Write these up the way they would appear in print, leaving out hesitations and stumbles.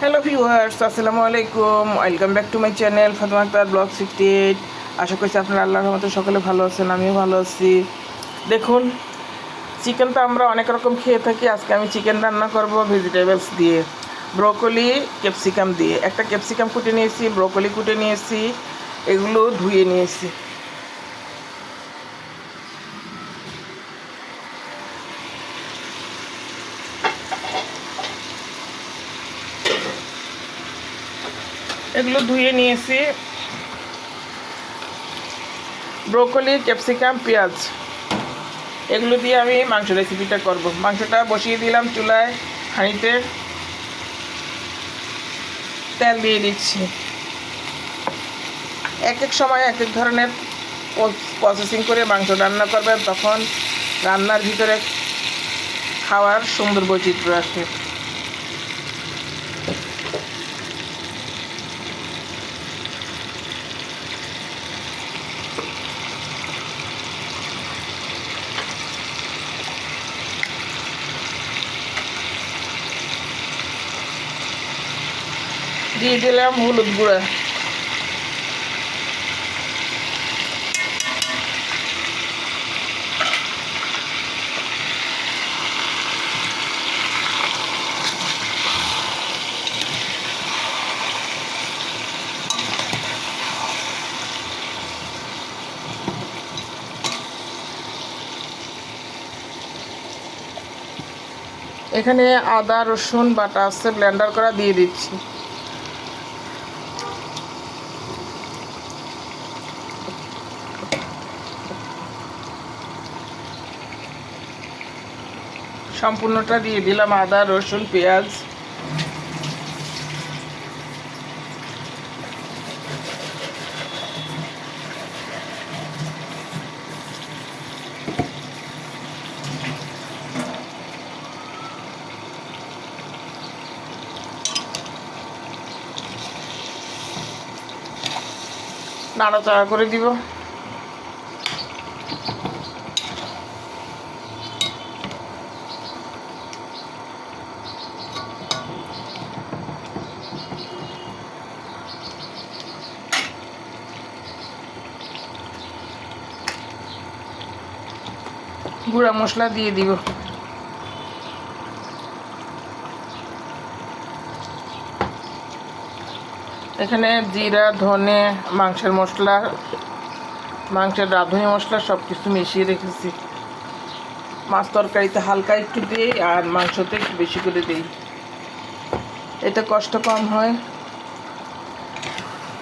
Hello viewers, আসসালামু আলাইকুম। Welcome back to my channel Fatema Akter blog 68। আশা করছি আপনারা আল্লাহর রহমতে সকলে ভালো আছেন, আমিও ভালো আছি। দেখুন, চিকেন তো আমরা অনেক রকম খেয়ে থাকি। আজকে আমি চিকেন রান্না করব ভেজিটেবলস দিয়ে, ব্রোকলি, ক্যাপসিকাম দিয়ে। একটা ক্যাপসিকাম কুটে নিয়েছি, ব্রোকলি কুটে নিয়েছি, এগুলো ধুয়ে নিয়েছি। এগুলো ধুয়ে নিয়েছি। ব্রোকলি, ক্যাপসিকাম, পেঁয়াজ এগুলো দিয়ে আমি মাংস রেসিপিটা করব। মাংসটা বসিয়ে দিলাম চুলায়, হাঁড়িতে তেল দিয়ে দিচ্ছি। এক এক সময় এক এক ধরনের প্রসেসিং করে মাংস রান্না করবেন, তখন রান্নার ভিতরে খাওয়ার সুন্দর বৈচিত্র্য আসে। দিয়ে দিলাম হলুদ গুঁড়া, এখানে আদা রসুন বাটা আছে, ব্লেন্ডার করা, দিয়ে দিচ্ছি। সম্পূর্ণটা দিয়ে দিলাম, আদা রসুন পেঁয়াজ। নাড়াচাড়া করে দিব। গুঁড়া মশলা দিয়ে দিব। এখানে জিরা, ধনে, মাংসের মশলা, মাংসের রাঁধুনি মশলা সব কিছু মিশিয়ে রেখেছি। মাছ তরকারিতে হালকা একটু দিই আর মাংসতে একটু বেশি করে দিই, এতে কষ্ট কম হয়।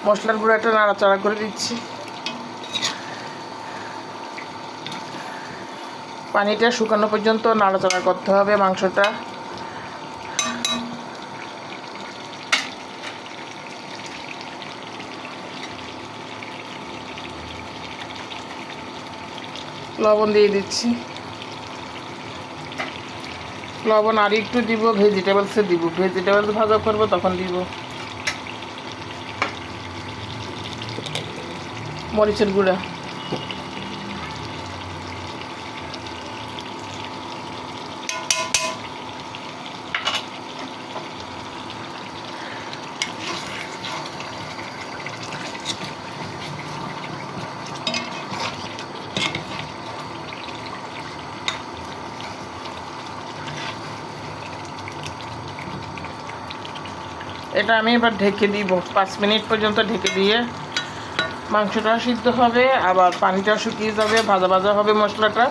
মশলার গুঁড়াটা নাড়াচাড়া করে দিচ্ছি। পানিটা শুকানো পর্যন্ত নাড়াচাড়া করতে হবে মাংসটা। লবণ দিয়ে দিচ্ছি। লবণ আর একটু দিব, ভেজিটেবলসে দিব, ভেজিটেবলস ভাজা করবো তখন দিব। মরিচের গুঁড়া, এটা আমি এবার ঢেকে দিব। 5 মিনিট পর্যন্ত ঢেকে দিয়ে মাংসটা সিদ্ধ হবে, আবার পানিটাও শুকিয়ে যাবে, ভাজা ভাজা হবে মশলাটা।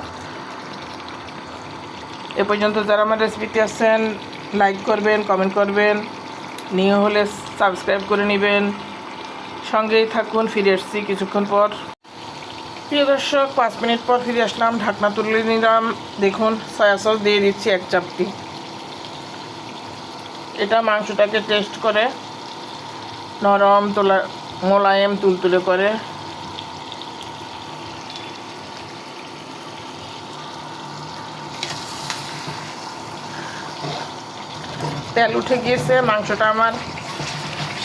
এ পর্যন্ত যারা আমার রেসিপিতে আছেন, লাইক করবেন, কমেন্ট করবেন, নিয়ে হলে সাবস্ক্রাইব করে নেবেন। সঙ্গেই থাকুন, ফিরে আসছি কিছুক্ষণ পর। প্রিয় দর্শক, 5 মিনিট পর ফিরে আসলাম, ঢাকনা তুলে নিলাম। দেখুন, সয়া সস দিয়ে দিচ্ছি 1 চামচি। এটা মাংসটাকে টেস্ট করে নরম মোলায়েম তুলতুলে করে। তেল উঠে গিয়েছে, মাংসটা আমার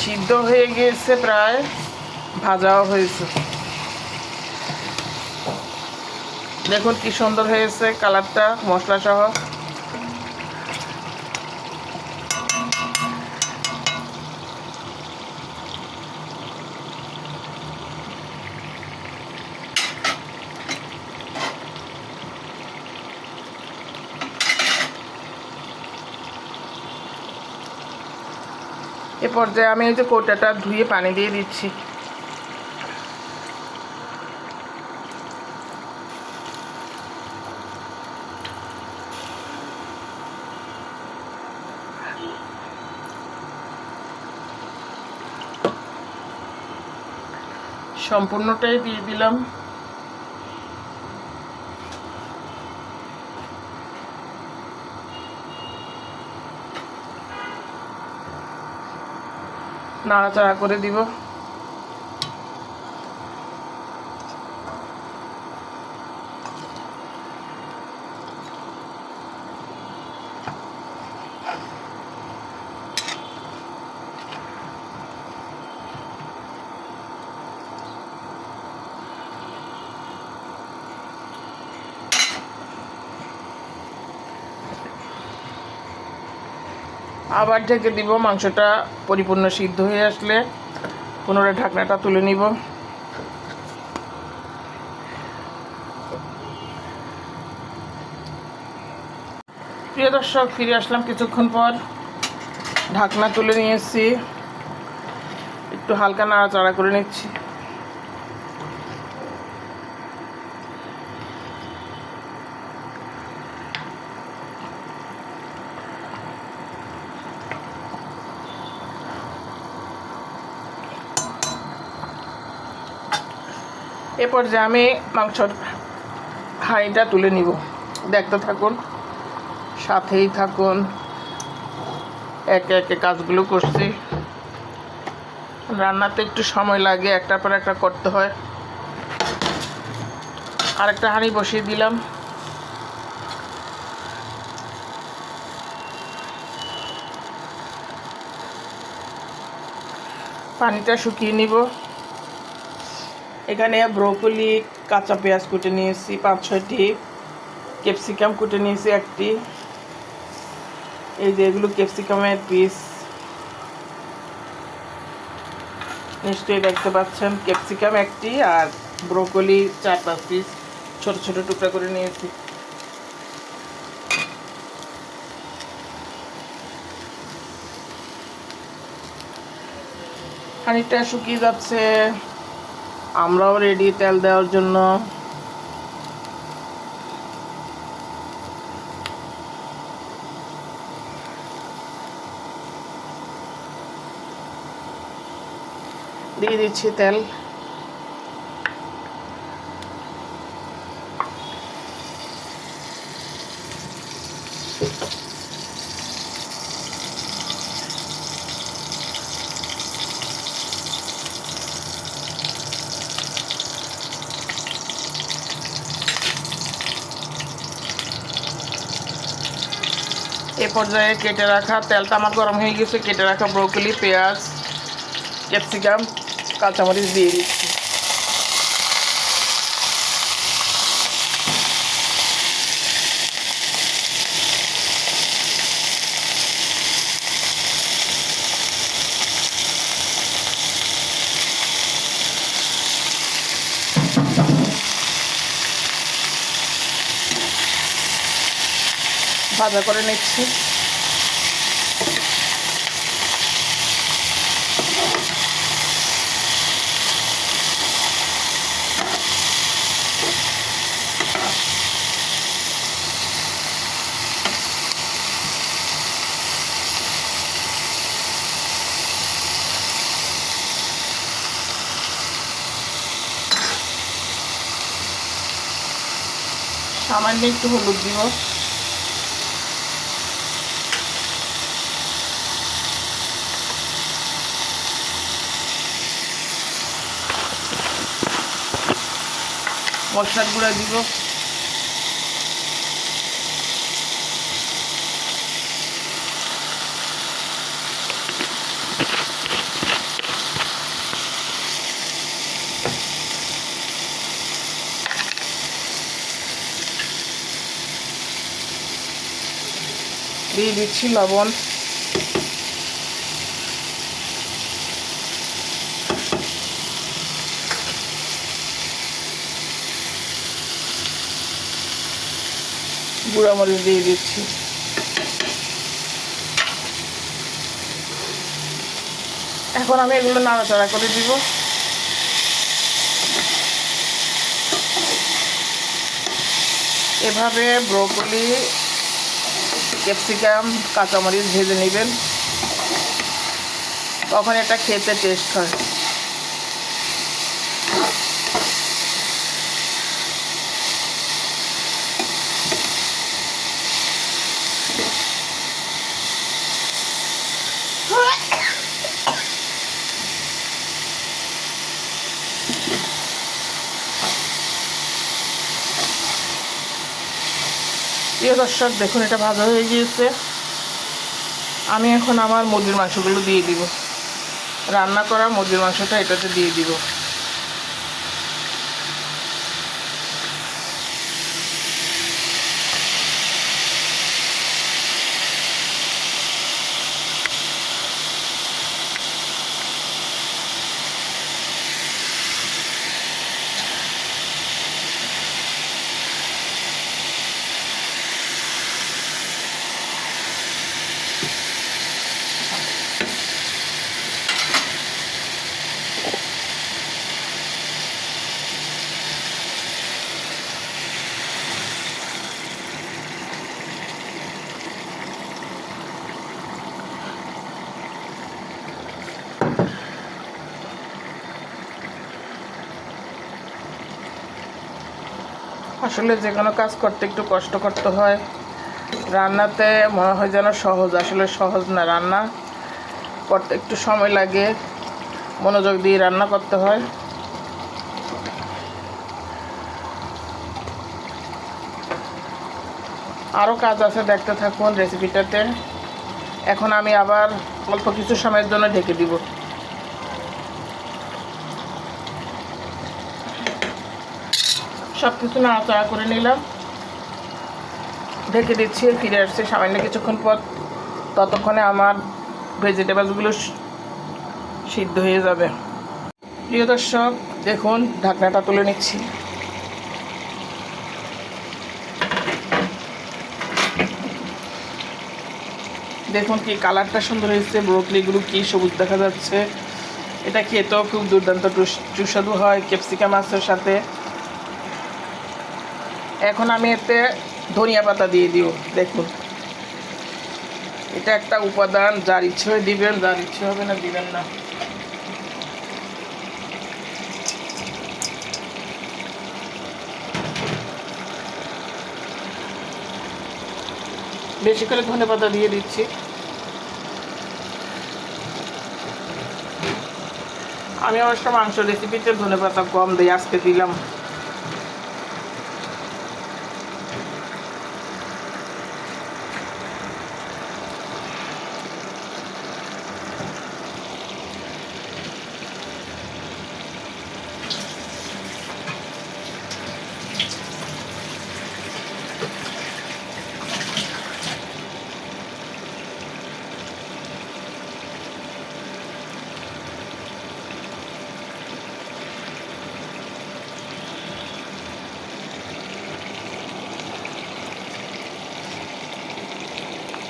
সিদ্ধ হয়ে গিয়েছে, প্রায় ভাজাও হয়েছে। দেখুন কি সুন্দর হয়েছে কালারটা, মশলা সহ। এ পর্যায়ে আমি এই যে কৌটাটা ধুয়ে পানি দিয়ে দিচ্ছি। সম্পূর্ণটাই দিয়ে দিলাম। নাড়াচাড়া করে দিব। আবার ঢেকে দিব। মাংসটা পরিপূর্ণ সিদ্ধ হয়ে আসলে পুনরায় ঢাকনাটা তুলে নিব। প্রিয় দর্শক, ফিরে আসলাম কিছুক্ষণ পর। ঢাকনা তুলে নিয়েছি, একটু হালকা নাড়াচাড়া করে নিচ্ছি। এ পর্যায়ে আমি মাংসর হাঁড়িটা তুলে নিব। দেখতে থাকুন, সাথেই থাকুন। একে একে কাজগুলো করছি। রান্নাতে একটু সময় লাগে, একটার পর একটা করতে হয়। আরেকটা হাঁড়ি বসিয়ে দিলাম। পানিটা শুকিয়ে নিব। এখানে ব্রোকলি, কাঁচা পেঁয়াজ কুটে নিয়েছি 5-6টি, ক্যাপসিকাম কুটে নিয়েছি 1টি। এই যে এগুলো ক্যাপসিকামের পিস, নিশ্চয়ই দেখতে পাচ্ছেন। ক্যাপসিকাম 1টি আর ব্রোকলি 4-5 পিস ছোট ছোট টুকরা করে নিয়েছি। খানিকটা শুকিয়ে যাচ্ছে, আমরাও রেডি তেল দেওয়ার জন্য। দিয়ে দিচ্ছি তেল। এ পর্যায়ে কেটে রাখা, তেলটা আমার গরম হয়ে গেছে, কেটে রাখা ব্রোকলি, পেঁয়াজ, ক্যাপসিকাম, কাঁচামরিচ দিয়ে দিচ্ছি। ভাজা করে নিচ্ছি। সামান্য একটু হলুদ দিব। মশলার গুঁড়া দিব। দিয়ে দিচ্ছি লবণ। গুঁড়া মরিচ দিয়ে দিচ্ছি। এখন আমি এগুলো নাড়াচাড়া করে দিব। এভাবে ব্রোকলি, ক্যাপসিকাম, কাঁচামরিচ ভেজে নেবেন, তখন এটা খেতে টেস্ট হয়। প্রিয় দর্শক, দেখুন এটা ভাজা হয়ে গিয়েছে। আমি এখন আমার মুরগির মাংসগুলো দিয়ে দিব, রান্না করা মুরগির মাংসটা এটাতে দিয়ে দিব। আসলে যে কোনো কাজ করতে একটু কষ্ট করতে হয়, রান্নাতে মনে হয় যেন সহজ, আসলে সহজ না। রান্না করতে একটু সময় লাগে, মনোযোগ দিয়ে রান্না করতে হয়। আরও কাজ আছে, দেখতে থাকুন রেসিপিটাতে। এখন আমি আবার অল্প কিছু সময়ের জন্য ঢেকে দিব। সব কিছু নাড়াচাড়া করে নিলাম, ঢেকে দিচ্ছি। ফিরে আসছি সামান্য কিছুক্ষণ পর, ততক্ষণে আমার ভেজিটেবলসগুলো সিদ্ধ হয়ে যাবে। প্রিয় দর্শক, দেখুন ঢাকনাটা তুলে নিচ্ছি। দেখুন কি কালারটা সুন্দর হয়েছে, ব্রোকলিগুলো কি সবুজ দেখা যাচ্ছে। এটা খেতেও খুব দুর্দান্ত সুস্বাদু হয় ক্যাপসিকাম মাছের সাথে। এখন আমি এতে ধনিয়া পাতা দিয়ে দিব। দেখুন, এটা একটা উপাদান, যার ইচ্ছে হয় দিবেন, যার ইচ্ছে হবে না দিবেন না। বেশি করে ধনে পাতা দিয়ে দিচ্ছি। আমি অবশ্য মাংস রেসিপিতে ধনে পাতা কম দিই, আজকে দিলাম।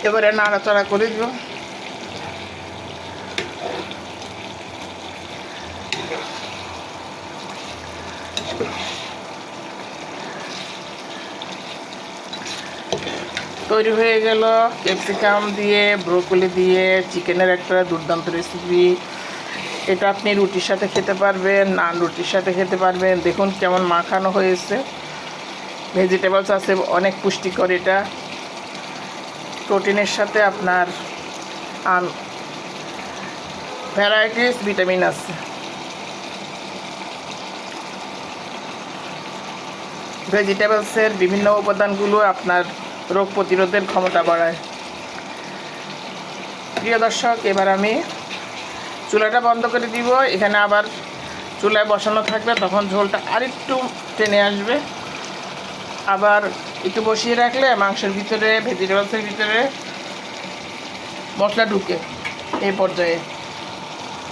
এবারে নাড়াচাড়া করে দিব। তৈরি হয়ে গেল ক্যাপসিকাম দিয়ে, ব্রোকলি দিয়ে চিকেনের একটা দুর্দান্ত রেসিপি। এটা আপনি রুটির সাথে খেতে পারবেন, নান রুটির সাথে খেতে পারবেন। দেখুন কেমন মাখানো হয়েছে। ভেজিটেবলস আছে অনেক পুষ্টিকর, এটা প্রোটিনের সাথে আপনার ভ্যারাইটিস ভিটামিন আছে। ভেজিটেবলসের বিভিন্ন উপাদানগুলো আপনার রোগ প্রতিরোধের ক্ষমতা বাড়ায়। প্রিয় দর্শক, এবার আমি চুলাটা বন্ধ করে দিব। এখানে আবার চুলায় বসানো থাকবে, তখন ঝোলটা আরেকটু টেনে আসবে। আবার একটু বসিয়ে রাখলে মাংসের ভিতরে, ভেজিটেবলসের ভিতরে মশলা ঢুকে এই পর্যায়ে,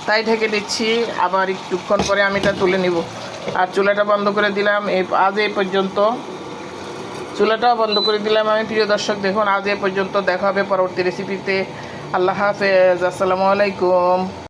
তাই ঢেকে দিচ্ছি। আবার একটুক্ষণ পরে আমি এটা তুলে নিব। আর চুলাটা বন্ধ করে দিলাম। আজ এই পর্যন্ত, চুলাটাও বন্ধ করে দিলাম আমি। প্রিয় দর্শক, দেখুন আজ এই পর্যন্ত, দেখা হবে পরবর্তী রেসিপিতে। আল্লাহ হাফেজ, আসসালামু আলাইকুম।